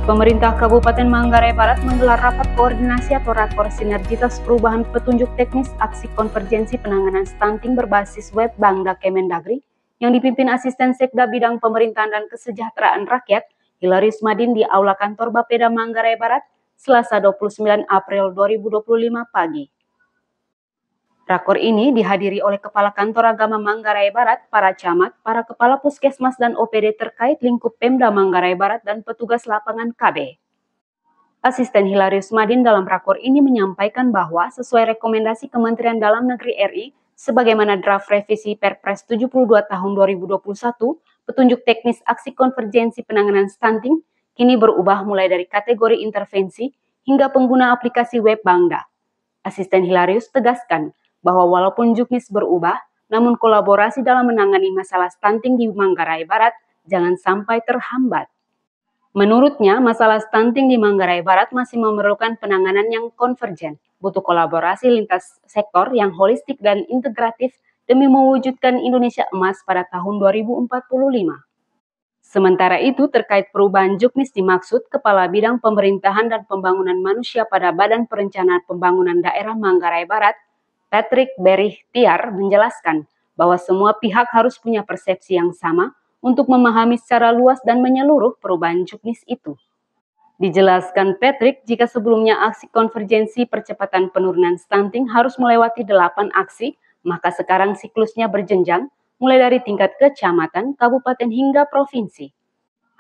Pemerintah Kabupaten Manggarai Barat menggelar rapat koordinasi atau rakor sinergitas perubahan petunjuk teknis aksi konvergensi penanganan stunting berbasis web Bangda Kemendagri yang dipimpin Asisten Sekda Bidang Pemerintahan dan Kesejahteraan Rakyat Hilarius Madin di Aula Kantor Bapeda Manggarai Barat, Selasa 29 April 2025 pagi. Rakor ini dihadiri oleh Kepala Kantor Agama Manggarai Barat, para camat, para kepala puskesmas dan OPD terkait lingkup Pemda Manggarai Barat dan petugas lapangan KB. Asisten Hilarius Madin dalam rakor ini menyampaikan bahwa sesuai rekomendasi Kementerian Dalam Negeri RI, sebagaimana draft revisi Perpres 72 tahun 2021, petunjuk teknis aksi konvergensi penanganan stunting kini berubah mulai dari kategori intervensi hingga pengguna aplikasi web Bangda. Asisten Hilarius tegaskan bahwa walaupun juknis berubah, namun kolaborasi dalam menangani masalah stunting di Manggarai Barat jangan sampai terhambat. Menurutnya, masalah stunting di Manggarai Barat masih memerlukan penanganan yang konvergen, butuh kolaborasi lintas sektor yang holistik dan integratif demi mewujudkan Indonesia Emas pada tahun 2045. Sementara itu, terkait perubahan juknis dimaksud Kepala Bidang Pemerintahan dan Pembangunan Manusia pada Badan Perencanaan Pembangunan Daerah Manggarai Barat, Patrick Berih Tiar menjelaskan bahwa semua pihak harus punya persepsi yang sama untuk memahami secara luas dan menyeluruh perubahan juknis itu. Dijelaskan Patrick, jika sebelumnya aksi konvergensi percepatan penurunan stunting harus melewati 8 aksi, maka sekarang siklusnya berjenjang, mulai dari tingkat kecamatan, kabupaten hingga provinsi.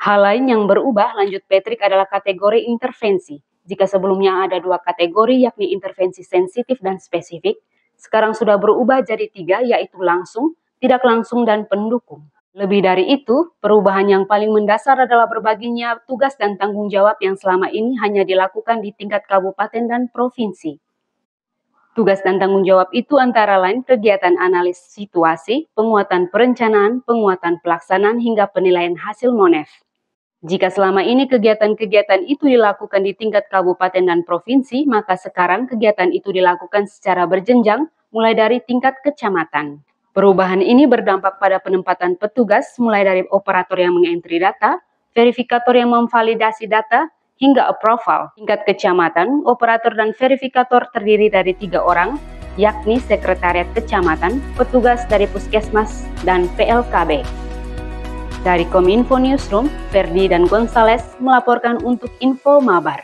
Hal lain yang berubah, lanjut Patrick, adalah kategori intervensi. Jika sebelumnya ada 2 kategori, yakni intervensi sensitif dan spesifik, sekarang sudah berubah jadi 3, yaitu langsung, tidak langsung, dan pendukung. Lebih dari itu, perubahan yang paling mendasar adalah berbaginya tugas dan tanggung jawab yang selama ini hanya dilakukan di tingkat kabupaten dan provinsi. Tugas dan tanggung jawab itu antara lain kegiatan analis situasi, penguatan perencanaan, penguatan pelaksanaan, hingga penilaian hasil MONEF. Jika selama ini kegiatan-kegiatan itu dilakukan di tingkat kabupaten dan provinsi, maka sekarang kegiatan itu dilakukan secara berjenjang, mulai dari tingkat kecamatan. Perubahan ini berdampak pada penempatan petugas, mulai dari operator yang mengentri data, verifikator yang memvalidasi data, hingga approval. Tingkat kecamatan, operator dan verifikator terdiri dari 3 orang, yakni Sekretariat Kecamatan, petugas dari Puskesmas, dan PLKB. Dari Kominfo Newsroom, Ferdi dan Gonzales melaporkan untuk Info Mabar.